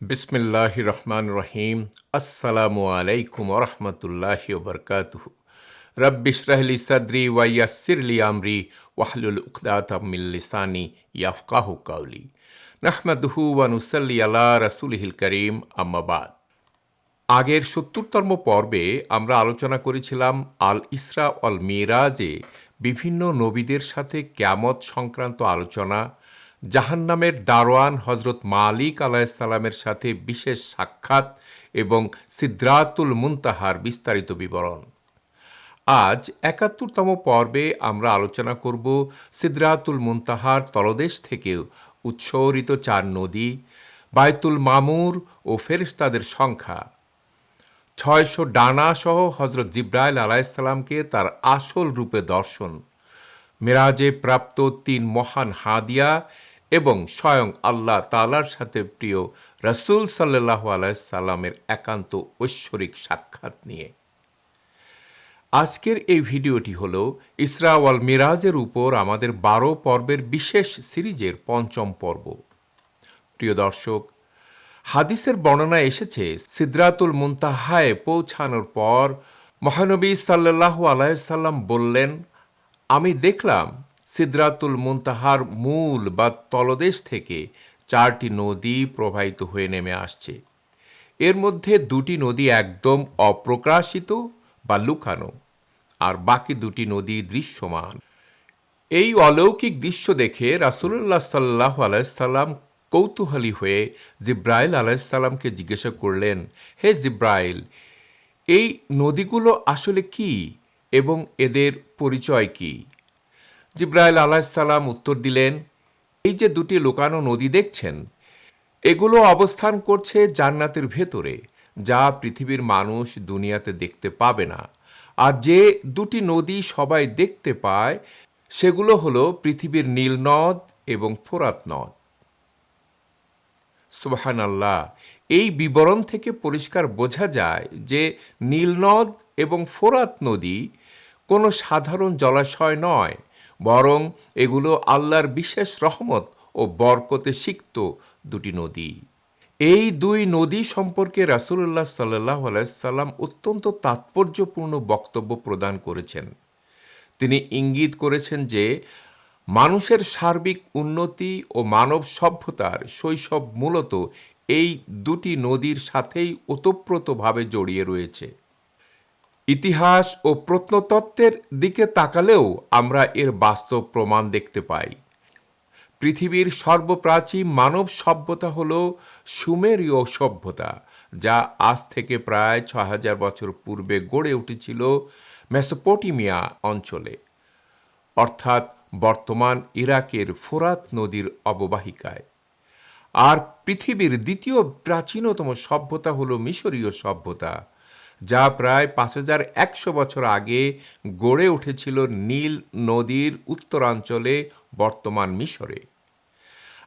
বিসমিল্লাহির রহমানির রহিম। আসসালামু আলাইকুম ওরহমতুল্লাহি ওবরকাতুহু। রব্বি ইশরাহ লি সাদরি ওয়া ইয়াসসির লি আমরি ওয়াহলুল উকদাতাম মিন লিসানি ইয়াফকাহু কাওলি। নাহমাদুহু ওয়া নুসাল্লি আলা রাসূলিহিল কারীম, আম্মা বাদ। আগের ৭০তম পর্বে আমরা আলোচনা করেছিলাম আল ইসরা ওয়াল মিরাজে বিভিন্ন নবীদের সাথে কিয়ামত সংক্রান্ত আলোচনা, জাহান্নামের দারোয়ান হজরত মালিক আলাইহিসসালামের সাথে বিশেষ সাক্ষাৎ এবং সিদরাতুল মুনতাহার বিস্তারিত বিবরণ। আজ ৭১তম পর্বে আমরা আলোচনা করব সিদরাতুল মুনতাহার তলদেশ থেকে উৎসরিত ৪ নদী, বায়তুল মামুর ও ফেরেশতাদের সংখ্যা, ৬০০ ডানা সহ হজরত জিব্রাইল আলাইহিসসালামকে তার আসল রূপে দর্শন, মেরাজে প্রাপ্ত ৩ মহান হাদিয়া এবং স্বয়ং আল্লাহ তাআলার সাথে প্রিয় রাসূল সাল্লাল্লাহু আলাইহি সাল্লামের একান্ত ঐশ্বরিক সাক্ষাৎ নিয়ে। আজকের এই ভিডিওটি হলো ইসরা ওয়াল মিরাজের উপর আমাদের ১২ পর্বের বিশেষ সিরিজের পঞ্চম পর্ব। প্রিয় দর্শক, হাদিসের বর্ণনায় এসেছে সিদরাতুল মুনতাহায় পৌঁছানোর পর মহানবী সাল্লাল্লাহু আলাইহি সাল্লাম বললেন, আমি দেখলাম সিদরাতুল মুনতাহার মূল বা তলদেশ থেকে ৪টি নদী প্রবাহিত হয়ে নেমে আসছে। এর মধ্যে ২টি নদী একদম অপ্রকাশিত বা লুকানো, আর বাকি ২টি নদী দৃশ্যমান। এই অলৌকিক দৃশ্য দেখে রাসূলুল্লাহ সাল্লাল্লাহু আলাইহি সাল্লাম কৌতূহলী হয়ে জিব্রাইল আলাইহিসসালামকে জিজ্ঞাসা করলেন, হে জিব্রাইল, এই নদীগুলো আসলে কি এবং এদের পরিচয় কি? জিব্রাইল আলাইহিসসালাম উত্তর দিলেন, এই যে ২টি লুকানো নদী দেখছেন, এগুলো অবস্থান করছে জান্নাতের ভেতরে, যা পৃথিবীর মানুষ দুনিয়াতে দেখতে পাবে না। আর যে ২টি নদী সবাই দেখতে পায় সেগুলো হলো পৃথিবীর নীল নদ এবং ফোরাত নদ। সুবহানাল্লাহ! এই বিবরণ থেকে পরিষ্কার বোঝা যায় যে নীল নদ এবং ফোরাত নদী কোনো সাধারণ জলাশয় নয়, বরং এগুলো আল্লাহর বিশেষ রহমত ও বরকতে সিক্ত ২টি নদী। এই ২ নদী সম্পর্কে রাসূলুল্লাহ সাল্লাল্লাহু আলাইহি সাল্লাম অত্যন্ত তাৎপর্যপূর্ণ বক্তব্য প্রদান করেছেন। তিনি ইঙ্গিত করেছেন যে মানুষের সার্বিক উন্নতি ও মানব সভ্যতার শৈশব মূলত এই ২টি নদীর সাথেই ওতপ্রোতভাবে জড়িয়ে রয়েছে। ইতিহাস ও প্রত্নতত্ত্বের দিকে তাকালেও আমরা এর বাস্তব প্রমাণ দেখতে পাই। পৃথিবীর সর্বপ্রাচীন মানব সভ্যতা হল সুমেরীয় সভ্যতা, যা আজ থেকে প্রায় ৬০০০ বছর পূর্বে গড়ে উঠেছিল মেসোপটেমিয়া অঞ্চলে, অর্থাৎ বর্তমান ইরাকের ফোরাত নদীর অববাহিকায়। আর পৃথিবীর দ্বিতীয় প্রাচীনতম সভ্যতা হল মিশরীয় সভ্যতা, যা প্রায় ৫১০০ বছর আগে গড়ে উঠেছিল নীল নদীর উত্তরাঞ্চলে, বর্তমান মিশরে।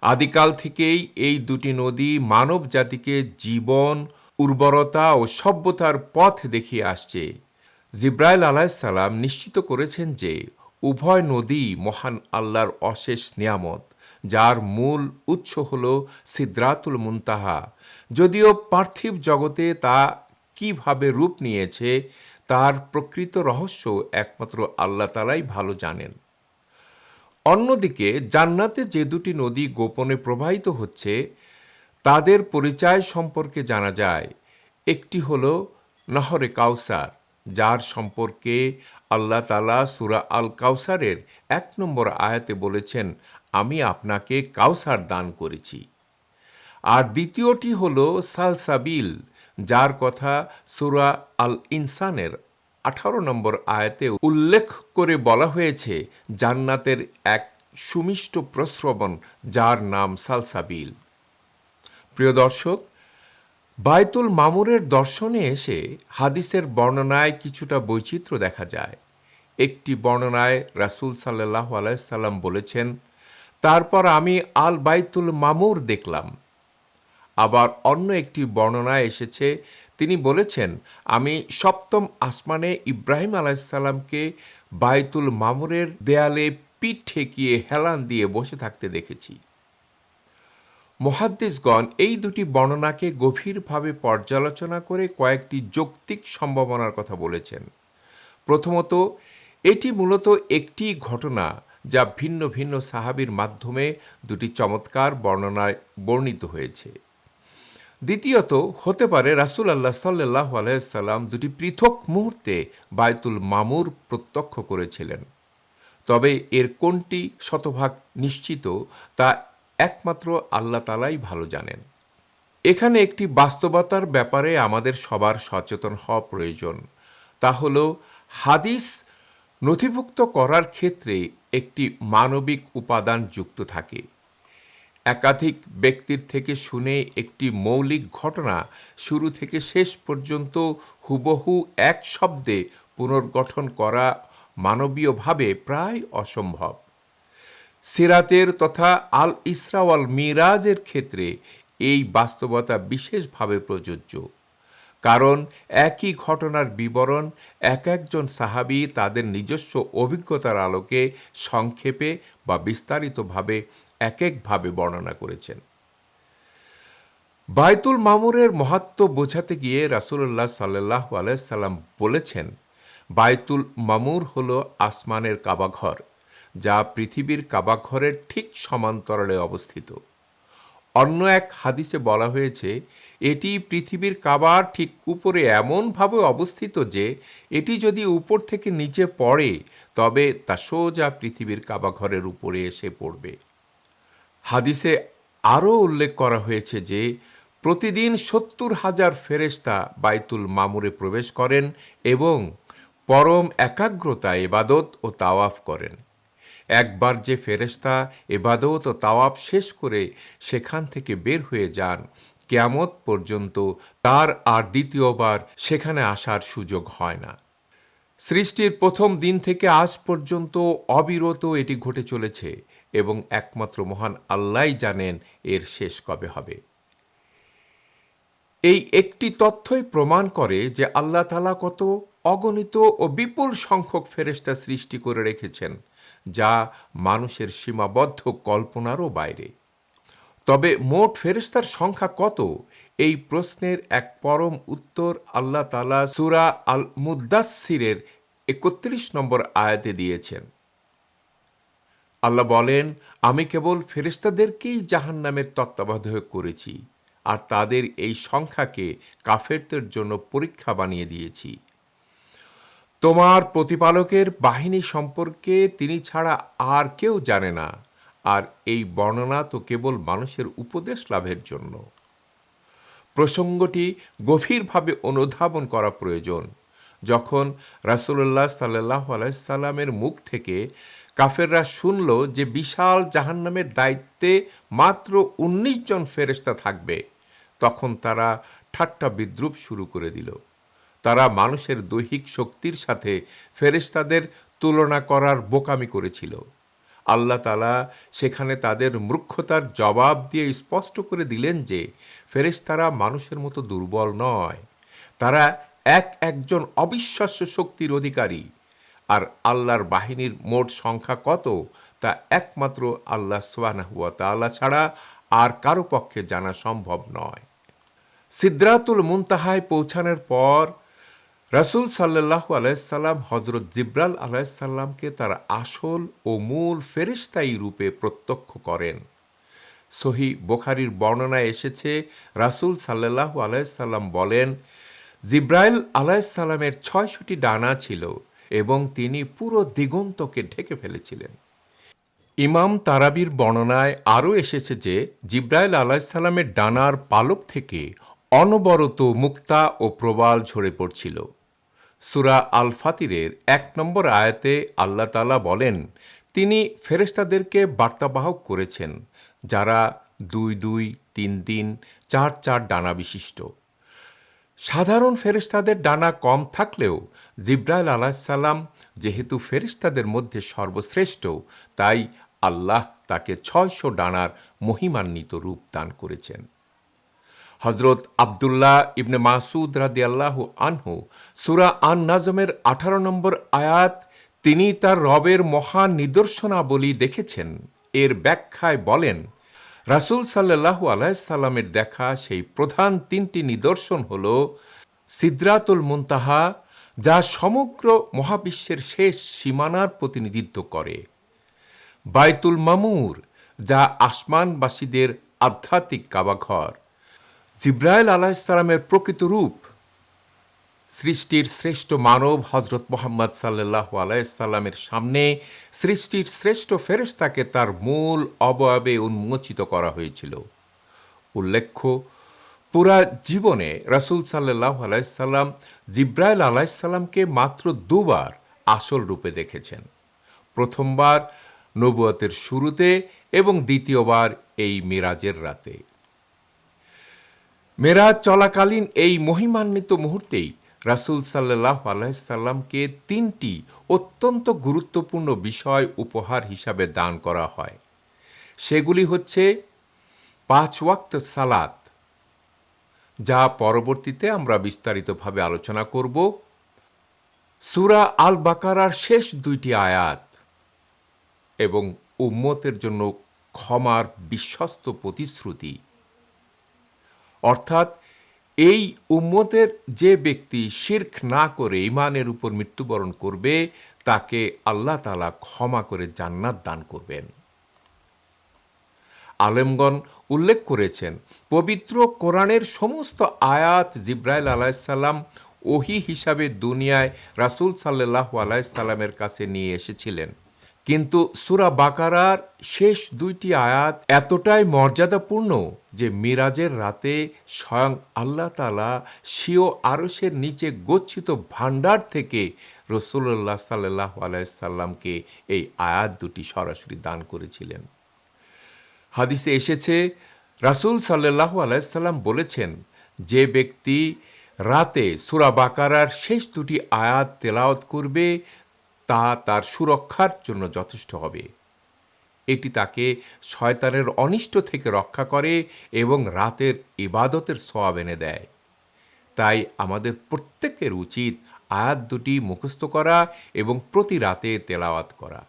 আদিকাল থেকেই এই ২টি নদী মানব জাতিকে জীবন, উর্বরতা ও সভ্যতার পথ দেখিয়ে আসছে। জিব্রাইল আলাইহিসসালাম নিশ্চিত করেছেন যে উভয় নদী মহান আল্লাহর অশেষ নিয়ামত, যার মূল উৎস হল সিদরাতুল মুনতাহা। যদিও পার্থিব জগতে তা কিভাবে রূপ নিয়েছে তার প্রকৃত রহস্য একমাত্র আল্লাহ তাআলাই ভালো জানেন। অন্যদিকে জান্নাতে যে ২টি নদী গোপনে প্রবাহিত হচ্ছে তাদের পরিচয় সম্পর্কে জানা যায়। একটি হল নহরে কাউসার, যার সম্পর্কে আল্লাহ তাআলা সূরা আল কাউসারের ১ নম্বর আয়াতে বলেছেন, আমি আপনাকে কাউসার দান করেছি। আর দ্বিতীয়টি হল সালসাবিল, যার কথা সূরা আল ইনসানের ১৮ নম্বর আয়াতে উল্লেখ করে বলা হয়েছে, জান্নাতের এক সুমিষ্ট প্রস্রবণ যার নাম সালসাবিল। প্রিয় দর্শক, বায়তুল মামুরের দর্শনে এসে হাদিসের বর্ণনায় কিছুটা বৈচিত্র্য দেখা যায়। একটি বর্ণনায় রাসূল সাল্লাল্লাহু আলাইহি সাল্লাম বলেছেন, তারপর আমি আল বাইতুল মামুর দেখলাম। আবার অন্য একটি বর্ণনায় এসেছে, তিনি বলেছেন, আমি সপ্তম আসমানে ইব্রাহিম আলাইহিসসালামকে বায়তুল মামুরের দেয়ালে পিঠ ঠেকিয়ে হেলান দিয়ে বসে থাকতে দেখেছি। মুহাদ্দিসগণ এই দুটি বর্ণনাকে গভীরভাবে পর্যালোচনা করে কয়েকটি যৌক্তিক সম্ভাবনার কথা বলেছেন। প্রথমত, এটি মূলত একটি ঘটনা যা ভিন্ন ভিন্ন সাহাবীর মাধ্যমে দুটি চমৎকার বর্ণনায় বর্ণিত হয়েছে। দ্বিতীয়ত, হতে পারে রাসূলুল্লাহ সাল্লাল্লাহু আলাইহি সাল্লাম দুটি পৃথক মুহূর্তে বায়তুল মামুর প্রত্যক্ষ করেছিলেন। তবে এর কোনটি শতভাগ নিশ্চিত তা একমাত্র আল্লাহ তাআলাই ভালো জানেন। এখানে একটি বাস্তবতার ব্যাপারে আমাদের সবার সচেতন হওয়া প্রয়োজন। তা হল, হাদিস নথিভুক্ত করার ক্ষেত্রে একটি মানবিক উপাদান যুক্ত থাকে। একাধিক ব্যক্তির থেকে শুনে একটি মৌলিক ঘটনা শুরু থেকে শেষ পর্যন্ত হুবহু এক শব্দে পুনর্গঠন করা মানবীয়ভাবে প্রায় অসম্ভব। সিরাতের তথা আল ইসরা ওয়াল মিরাজের ক্ষেত্রে এই বাস্তবতা বিশেষভাবে প্রযোজ্য, কারণ একই ঘটনার বিবরণ এক একজন সাহাবী তাদের নিজস্ব অভিজ্ঞতার আলোকে সংক্ষেপে বা বিস্তারিতভাবে এক একভাবে বর্ণনা করেছেন। বায়তুল মামুরের মাহাত্ম্য বোঝাতে গিয়ে রাসূলুল্লাহ সাল্লাল্লাহু আলাইহি সাল্লাম বলেছেন, বায়তুল মামুর হল আসমানের কাবাঘর, যা পৃথিবীর কাবাঘরের ঠিক সমান্তরালে অবস্থিত। অন্য এক হাদিসে বলা হয়েছে, এটি পৃথিবীর কাবার ঠিক উপরে এমনভাবে অবস্থিত যে এটি যদি উপর থেকে নিচে পড়ে তবে তা সোজা পৃথিবীর কাবাঘরের উপরে এসে পড়বে। হাদিসে আরও উল্লেখ করা হয়েছে যে প্রতিদিন ৭০,০০০ ফেরেশতা বায়তুল মামুরে প্রবেশ করেন এবং পরম একাগ্রতা ইবাদত ও তাওয়াফ করেন। একবার যে ফেরেশতা ইবাদত ও তাওয়াফ শেষ করে সেখান থেকে বের হয়ে যান, কিয়ামত পর্যন্ত তার আর দ্বিতীয়বার সেখানে আসার সুযোগ হয় না। সৃষ্টির প্রথম দিন থেকে আজ পর্যন্ত অবিরত এটি ঘটে চলেছে এবং একমাত্র মহান আল্লাহই জানেন এর শেষ কবে হবে। এই একটি তথ্যই প্রমাণ করে যে আল্লাহ তাআলা কত অগণিত ও বিপুল সংখ্যক ফেরেশতা সৃষ্টি করে রেখেছেন, যা মানুষের সীমাবদ্ধ কল্পনারও বাইরে। তবে মোট ফেরেশতার সংখ্যা কত, এই প্রশ্নের এক পরম উত্তর আল্লাহ তাআলা সূরা আল মুদ্দাসসিরের ৩১ নম্বর আয়াতে দিয়েছেন। আল্লাহ বলেন, আমি কেবল ফেরেশতাদেরকেই জাহান্নামের তত্ত্বাবধায়ক করেছি আর তাদের এই সংখ্যাকে কাফেরদের জন্য পরীক্ষা বানিয়ে দিয়েছি। তোমার প্রতিপালকের বাহিনী সম্পর্কে তিনি ছাড়া আর কেউ জানে না, আর এই বর্ণনা তো কেবল মানুষের উপদেশ লাভের জন্য। প্রসঙ্গটি গভীরভাবে অনুধাবন করা প্রয়োজন। যখন রাসূলুল্লাহ সাল্লাল্লাহু আলাইহি সাল্লামের মুখ থেকে কাফেররা শুনল যে বিশাল জাহান্নামের দায়িত্বে মাত্র ১৯ জন ফেরেশতা থাকবে, তখন তারা ঠাট্টা বিদ্রূপ শুরু করে দিল। তারা মানুষের দৈহিক শক্তির সাথে ফেরেশতাদের তুলনা করার বোকামি করেছিল। আল্লাহ তাআলা সেখানে তাদের মূর্খতার জবাব দিয়ে স্পষ্ট করে দিলেন যে ফেরেশতারা মানুষের মতো দুর্বল নয়, তারা একজন অবিশ্বাস্য শক্তির অধিকারী, আর আল্লাহর বাহিনীর মোট সংখ্যা কত তা একমাত্র আল্লাহ সুবহানাহু ওয়া তাআলা ছাড়া আর কারো পক্ষে জানা সম্ভব নয়। সিদরাতুল মুনতাহায় পৌঁছানোর পর রাসূল সাল্লাল্লাহু আলাইহি সাল্লাম হযরত জিবরাইল আলাইহিস সালামকে তার আসল ও মূল ফেরেশতাই রূপে প্রত্যক্ষ করেন। সহিহ বুখারীর বর্ণনায় এসেছে, রাসূল সাল্লাল্লাহু আলাইহি সাল্লাম বলেন, জিবরাইল আলাইহিস সালামের ৬০০টি ডানা ছিল এবং তিনি পুরো দিগন্তকে ঢেকে ফেলেছিলেন। ইমাম তারাবির বর্ণনায় আরও এসেছে যে জিবরাইল আলাইহিস সালামের ডানার পালক থেকে অনবরত মুক্তা ও প্রবাল ঝরে পড়ছিল। সূরা আল ফাতিরের ১ নম্বর আয়াতে আল্লাহ তাআলা বলেন, তিনি ফেরেশতাদেরকে বার্তাবাহক করেছেন যারা ২ ২, ৩ ৩, ৪ ৪ ডানা বিশিষ্ট। সাধারণ ফেরেশতাদের ডানা কম থাকলেও জিবরাইল আলাইহিস সালাম যেহেতু ফেরেশতাদের মধ্যে সর্বশ্রেষ্ঠ, তাই আল্লাহ তাকে ৬০০ ডানার মহিমান্বিত রূপ দান করেছেন। হযরত আব্দুল্লাহ ইবনে মাসউদ রাদিয়াল্লাহু আনহু সূরা আন-নাজমের ১৮ নম্বর আয়াত, তিনি তার রবের মহান নিদর্শনাবলী দেখেছেন, এর ব্যাখ্যায় বলেন, রাসূল সাল্লাল্লাহু আলাইহি সাল্লামের দেখা সেই প্রধান তিনটি নিদর্শন হল সিদরাতুল মুনতাহা, যা সমগ্র মহাবিশ্বের শেষ সীমানার প্রতিনিধিত্ব করে, বাইতুল মামুর, যা আসমানবাসীদের আধ্যাত্মিক কাবাঘর, জিব্রাইল আলাইহিস সালামের প্রকৃত রূপ, সৃষ্টির শ্রেষ্ঠ মানব হজরত মুহাম্মদ সাল্লাল্লাহু আলাইহি সাল্লামের সামনে সৃষ্টির শ্রেষ্ঠ ফেরেশতাকে তার মূল অবয়বে উন্মোচিত করা হয়েছিল। উল্লেখ্য, পুরা জীবনে রাসূল সাল্লাল্লাহু আলাইহি সাল্লাম জিব্রাইল আলাইহিস সালামকে মাত্র দুবার আসল রূপে দেখেছেন। প্রথমবার নবুয়তের শুরুতে এবং দ্বিতীয়বার এই মিরাজের রাতে। মেরাজ চলাকালীন এই মহিমান্বিত মুহূর্তেই রাসূল সাল্লাল্লাহু আলাইহি সাল্লামকে তিনটি অত্যন্ত গুরুত্বপূর্ণ বিষয় উপহার হিসাবে দান করা হয়। সেগুলি হচ্ছে 5 ওয়াক্ত সালাত, যা পরবর্তীতে আমরা বিস্তারিতভাবে আলোচনা করব, সূরা আল বাকারার শেষ 2টি আয়াত এবং উম্মতের জন্য ক্ষমার বিশ্বস্ত প্রতিশ্রুতি। অর্থাৎ এই উম্মতের যে ব্যক্তি শিরক না করে ঈমানের উপর মৃত্যুবরণ করবে, তাকে আল্লাহ তাআলা ক্ষমা করে জান্নাত দান করবেন। আলেমগণ উল্লেখ করেছেন, পবিত্র কোরআনের সমস্ত আয়াত জিব্রাইল আলাইহিস সালাম ওহী হিসাবে দুনিয়ায় রাসূল সাল্লাল্লাহু আলাইহি সাল্লামের কাছে নিয়ে এসেছিলেন। কিন্তু সূরা বাকারার শেষ 2টি আয়াত এতটাই মর্যাদাপূর্ণ যে মিরাজের রাতে স্বয়ং আল্লাহ তাআলা স্বীয় আরশের নিচে গচ্ছিত ভাণ্ডার থেকে রাসূলুল্লাহ সাল্লাল্লাহু আলাইহি সাল্লামকে এই আয়াত 2টি সরাসরি দান করেছিলেন। হাদিসে এসেছে, রাসূল সাল্লাল্লাহু আলাইহি সাল্লাম বলেছেন, যে ব্যক্তি রাতে সূরা বাকারার শেষ 2টি আয়াত তেলাওয়াত করবে, তা তার সুরক্ষার জন্য যথেষ্ট হবে। এটি তাকে শয়তানের অনিষ্ট থেকে রক্ষা করে এবং রাতের ইবাদতের সওয়াব এনে দেয়। তাই আমাদের প্রত্যেকের উচিত আয়াত 2টি মুখস্থ করা এবং প্রতি রাতে তেলাওয়াত করা।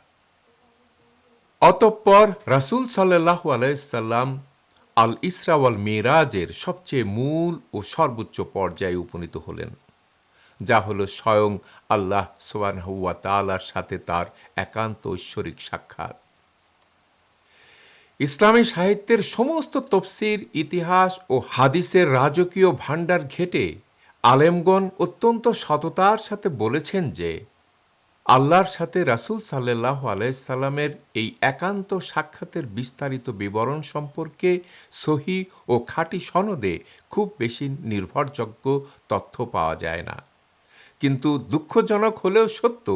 অতঃপর রাসূল সাল্লাল্লাহু আলাইহি সাল্লাম আল ইসরা ওয়াল মিরাজের সবচেয়ে মূল ও সর্বোচ্চ পর্যায়ে উপনীত হলেন, যা হলো স্বয়ং আল্লাহ সুবহানাহু ওয়া তাআলার সাথে তার একান্ত ঐশ্বরিক সাক্ষাৎ। ইসলামী সাহিত্যের সমস্ত তাফসীর, ইতিহাস ও হাদিসের রাজকীয় ভাণ্ডার ঘেঁটে আলেমগণ অত্যন্ত সততার সাথে বলেছেন যে আল্লাহর সাথে রাসূল সাল্লাল্লাহু আলাইহি সাল্লামের এই একান্ত সাক্ষাতের বিস্তারিত বিবরণ সম্পর্কে সহিহ ও খাঁটি সনদে খুব বেশি নির্ভরযোগ্য তথ্য পাওয়া যায় না। কিন্তু দুঃখজনক হলেও সত্য,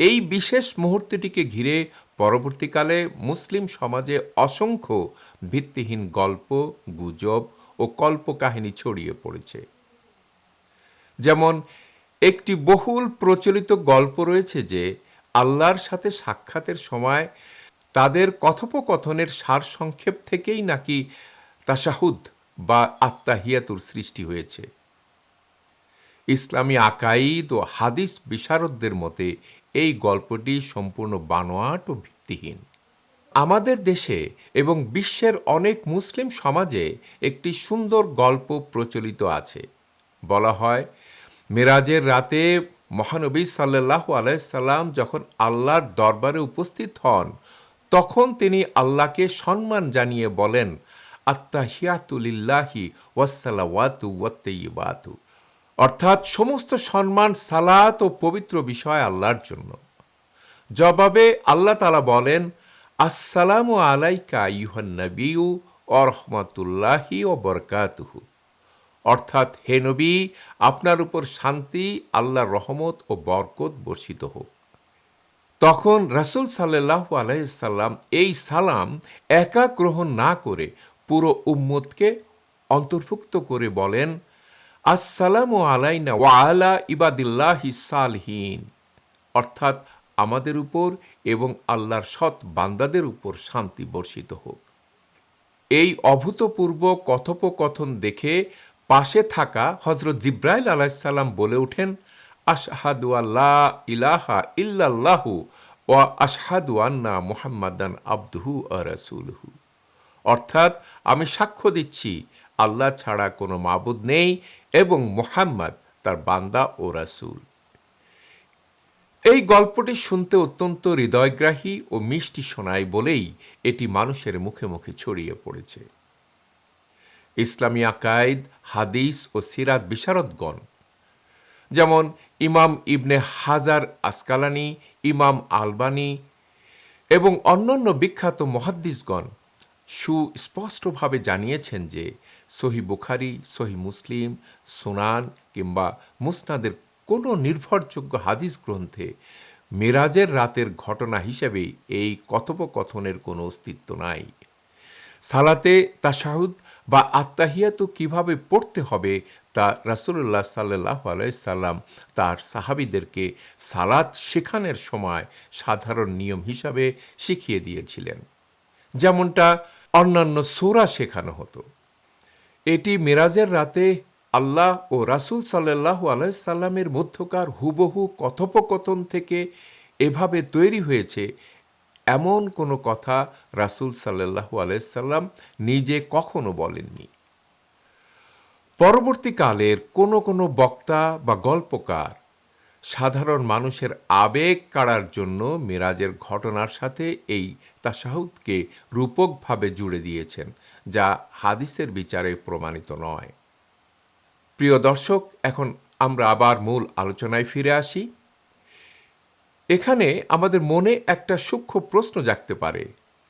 এই বিশেষ মুহূর্তটিকে ঘিরে পরবর্তীকালে মুসলিম সমাজে অসংখ্য ভিত্তিহীন গল্প, গুজব ও কল্পকাহিনী ছড়িয়ে পড়েছে। যেমন একটি বহুল প্রচলিত গল্প রয়েছে যে আল্লাহর সাথে সাক্ষাতের সময় তাদের কথোপকথনের সারসংক্ষেপ থেকেই নাকি তাশাহুদ বা আত্তাহিয়াতুর সৃষ্টি হয়েছে। ইসলামী আকাইদ ও হাদিস বিশারদদের মতে এই গল্পটি সম্পূর্ণ বানোয়াট ও ভিত্তিহীন। আমাদের দেশে এবং বিশ্বের অনেক মুসলিম সমাজে একটি সুন্দর গল্প প্রচলিত আছে। বলা হয়, মেরাজের রাতে মহানবী সাল্লাল্লাহু আলাইহি সাল্লাম যখন আল্লাহর দরবারে উপস্থিত হন, তখন তিনি আল্লাহকে সম্মান জানিয়ে বলেন, আত্তাহিয়াতু লিল্লাহি ওয়াসসালাওয়াতু ওয়াত-তাইয়্যিবাতু, অর্থাৎ সমস্ত সম্মান, সালাত ও পবিত্র বিষয় আল্লাহর জন্য। জবাবে আল্লাহ তাআলা বলেন, আসসালামু আলাইকা আইয়ুহান নাবিয়্যু ওয়া রাহমাতুল্লাহি ওয়া বারাকাতুহু, অর্থাৎ হে নবী, আপনার উপর শান্তি, আল্লাহর রহমত ও বরকত বর্ষিত হোক। তখন রাসূল সাল্লাল্লাহু আলাইহি সাল্লাম এই সালাম একা গ্রহণ না করে পুরো উম্মতকে অন্তর্ভুক্ত করে বলেন, আসসালামু আলাইনা ওয়া আলা ইবাদিল্লাহিস সালিহিন, অর্থাৎ আমাদের উপর এবং আল্লাহর সৎ বান্দাদের উপর শান্তি বর্ষিত হোক। এই অভূতপূর্ব কথোপকথন দেখে পাশে থাকা হযরত জিব্রাইল আলাইহিস সালাম বলে ওঠেন, আশহাদু আল্লা ইলাহা ইল্লাল্লাহু ওয়া আশহাদু আন্না মুহাম্মাদান আবদুহু ওয়া রাসূলুহু, অর্থাৎ আমি সাক্ষ্য দিচ্ছি আল্লাহ ছাড়া কোনো মাবুদ নেই এবং মুহাম্মদ তার বান্দা ও রাসূল। এই গল্পটি শুনতে অত্যন্ত হৃদয়গ্রাহী ও মিষ্টি শোনায় বলেই এটি মানুষের মুখে মুখে ছড়িয়ে পড়েছে। ইসলামী আকায়েদ, হাদিস ও সিরাত বিশারদগণ যেমন ইমাম ইবনে হাজার আসকালানি, ইমাম আলবানী এবং অন্যান্য বিখ্যাত মুহাদ্দিসগণ সুস্পষ্টভাবে জানিয়েছেন যে সহিহ বুখারী, সহিহ মুসলিম, সুনান কিংবা মুসনাদের কোনো নির্ভরযোগ্য হাদিস গ্রন্থে মেরাজের রাতের ঘটনা হিসেবে এই কথোপকথনের কোনো অস্তিত্ব নাই। সালাতে তাশাহুদ বা আত্তাহিয়াতু কিভাবে পড়তে হবে তা রাসূলুল্লাহ সাল্লাল্লাহু আলাইহি সাল্লাম তার সাহাবীদেরকে সালাত শেখানোর সময় সাধারণ নিয়ম হিসাবে শিখিয়ে দিয়েছিলেন, যেমনটা অন্যান্য সূরা শেখানো হতো। এটি মেরাজের রাতে আল্লাহ ও রাসূল সাল্লাল্লাহু আলাইহি সাল্লামের মধ্যকার হুবহু কথোপকথন থেকে এভাবে তৈরি হয়েছে এমন কোনো কথা রাসূল সাল্লাল্লাহু আলাইহি সাল্লাম নিজে কখনো বলেননি। পরবর্তীকালের কোনো কোনো বক্তা বা গল্পকার সাধারণ মানুষের আবেগ কাড়ার জন্য মেরাজের ঘটনার সাথে এই তাশাহুদকে রূপকভাবে জুড়ে দিয়েছেন, যা হাদিসের বিচারে প্রমাণিত নয়। প্রিয় দর্শক, এখন আমরা আবার মূল আলোচনায় ফিরে আসি। এখানে আমাদের মনে একটা সূক্ষ্ম প্রশ্ন জাগতে পারে,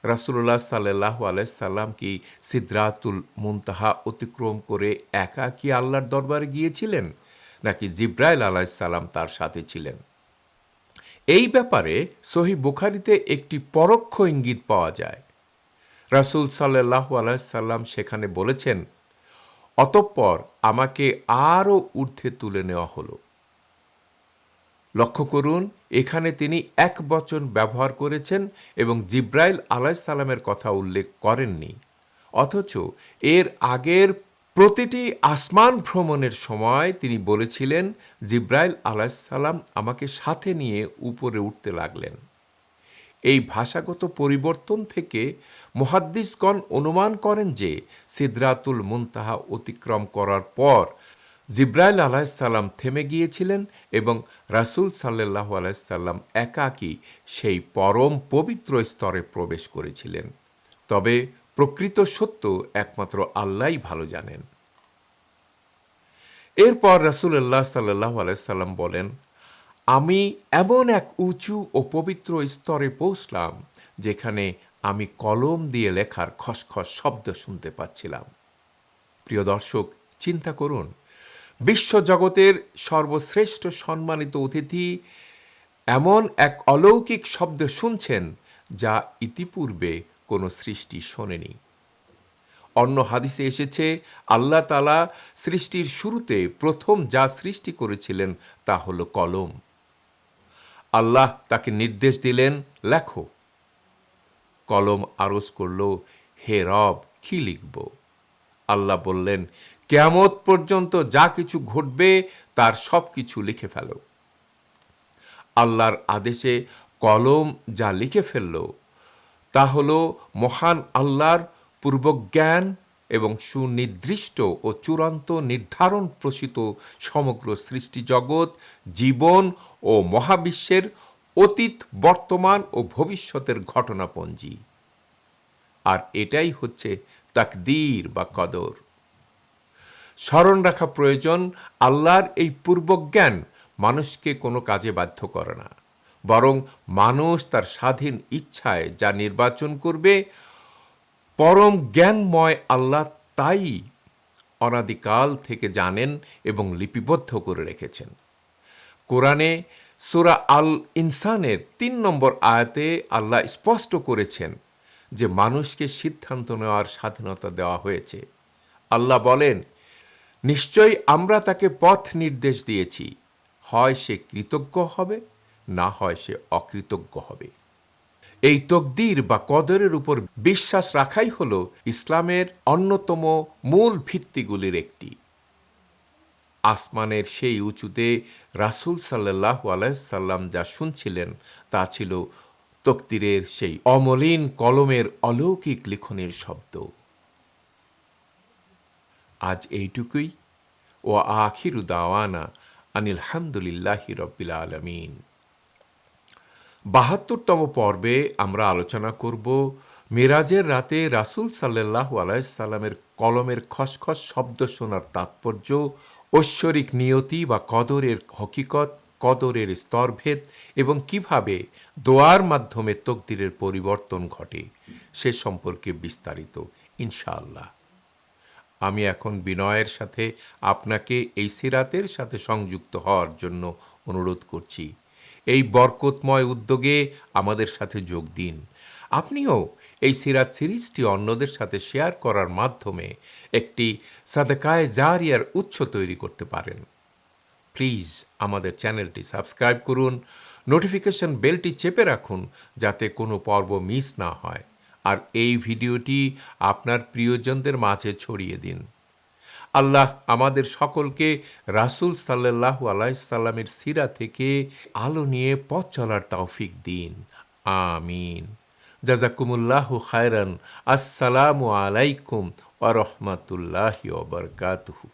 রাসূলুল্লাহ সাল্লাল্লাহু আলাইহি সাল্লাম কি সিদরাতুল মুনতাহা অতিক্রম করে একা কি আল্লাহর দরবারে গিয়েছিলেন, নাকি জিবরাইল আলাইহিস সালাম তার সাথে ছিলেন? এই ব্যাপারে সহিহ বুখারীতে একটি পরোক্ষ ইঙ্গিত পাওয়া যায়। রাসূল সাল্লাল্লাহু আলাইহি সাল্লাম সেখানে বলেছেন, অতঃপর আমাকে আরও ঊর্ধ্বে তুলে নেওয়া হলো। লক্ষ্য করুন, এখানে তিনি একবচন ব্যবহার করেছেন এবং জিবরাইল আলাইহিস সালামের কথা উল্লেখ করেননি। অথচ এর আগের প্রতিটি আসমান ভ্রমণের সময় তিনি বলেছিলেন, জিবরাইল আলাইহিস সালাম আমাকে সাথে নিয়ে উপরে উঠতে লাগলেন। এই ভাষাগত পরিবর্তন থেকে মুহাদ্দিসগণ অনুমান করেন যে সিদরাতুল মুনতাহা অতিক্রম করার পর জিবরাইল আলাইহিস সালাম থেমে গিয়েছিলেন এবং রাসূল সাল্লাল্লাহু আলাইহি সাল্লাম একাকী সেই পরম পবিত্র স্তরে প্রবেশ করেছিলেন। তবে প্রকৃত সত্য একমাত্র আল্লাহই ভালো জানেন। এরপর রাসূলুল্লাহ সাল্লাল্লাহু আলাইহি সাল্লাম বলেন, আমি এমন এক উঁচু ও পবিত্র স্তরে পৌঁছলাম যেখানে আমি কলম দিয়ে লেখার খসখস শব্দ শুনতে পাচ্ছিলাম। প্রিয় দর্শক, চিন্তা করুন, বিশ্বজগতের সর্বশ্রেষ্ঠ সম্মানিত অতিথি এমন এক অলৌকিক শব্দ শুনছেন যা ইতিপূর্বে কোনো সৃষ্টি শোনেনি। অন্য হাদিসে এসেছে, আল্লাহ তাআলা সৃষ্টির শুরুতে প্রথম যা সৃষ্টি করেছিলেন তা হলো কলম। আল্লাহ তাকে নির্দেশ দিলেন, লেখো। কলম আরজ করল, হে রব, কি লিখব? আল্লাহ বললেন, কিয়ামত পর্যন্ত যা কিছু ঘটবে তার সব কিছু লিখে ফেলো। আল্লাহর আদেশে কলম যা লিখে ফেলল তা হল মহান আল্লাহর পূর্বজ্ঞান এবং সুনির্দিষ্ট ও চূড়ান্ত নির্ধারণ প্রসূত সমগ্র সৃষ্টি জগৎ, জীবন ও মহাবিশ্বের অতীত, বর্তমান ও ভবিষ্যতের ঘটনাপঞ্জি। আর এটাই হচ্ছে তাকদীর বা কদর। স্মরণ রাখা প্রয়োজন, আল্লাহর এই পূর্বজ্ঞান মানুষকে কোনো কাজে বাধ্য করে না, বরং মানুষ তার স্বাধীন ইচ্ছায় যা নির্বাচন করবে, পরম জ্ঞানময় আল্লাহ তাই অনাদিকাল থেকে জানেন এবং লিপিবদ্ধ করে রেখেছেন। কোরআনে সূরা আল ইনসানের ৩ নম্বর আয়াতে আল্লাহ স্পষ্ট করেছেন যে মানুষকে সিদ্ধান্ত নেওয়ার স্বাধীনতা দেওয়া হয়েছে। আল্লাহ বলেন, নিশ্চয়ই আমরা তাকে পথ নির্দেশ দিয়েছি, হয় সে কৃতজ্ঞ হবে, না হয় সে অকৃতজ্ঞ হবে। এই তকদির বা কদরের উপর বিশ্বাস রাখাই হল ইসলামের অন্যতম মূল ভিত্তিগুলির একটি। আসমানের সেই উঁচুতে রাসূল সাল্লাল্লাহু আলাইহি সাল্লাম যা শুনছিলেন তা ছিল তকদিরের সেই অমলিন কলমের অলৌকিক লিখনের শব্দ। আজ এইটুকুই। ও আখিরু দাওয়ানা আনিল হামদুলিল্লাহি রব্বিল আলামিন। ৭২তম পর্বে আমরা আলোচনা করব মেরাজের রাতে রাসূল সাল্লাল্লাহু আলাইহি সাল্লামের কলমের খসখস শব্দ শোনার তাৎপর্য, ঐশ্বরিক নিয়তি বা কদরের হকিকত, কদরের স্তরভেদ এবং কিভাবে দোয়ার মাধ্যমে তকদিরের পরিবর্তন ঘটে সে সম্পর্কে বিস্তারিত ইনশাআল্লাহ। আমি এখন বিনয়ের সাথে আপনাকে এই সিরাতের সাথে সংযুক্ত হওয়ার জন্য অনুরোধ করছি। এই বরকতময় উদ্যোগে আমাদের সাথে যোগ দিন। আপনিও এই সিরাত সিরিজটি অন্যদের সাথে শেয়ার করার মাধ্যমে একটি সাদকায়ে জারিয়ার উৎস তৈরি করতে পারেন। প্লিজ আমাদের চ্যানেলটি সাবস্ক্রাইব করুন, নোটিফিকেশন বেলটি চেপে রাখুন যাতে কোনো পর্ব মিস না হয়, আর এই ভিডিওটি আপনার প্রিয়জনদের মাঝে ছড়িয়ে দিন। আল্লাহ আমাদের সকলকে রাসূল সাল্লাল্লাহু আলাইহি সাল্লামের সিরা থেকে আলো নিয়ে পথ চলার তৌফিক দিন। আমিন। জাযাকুমুল্লাহু খায়রান। আসসালামু আলাইকুম ওয়া রাহমাতুল্লাহি ওয়া বারাকাতুহু।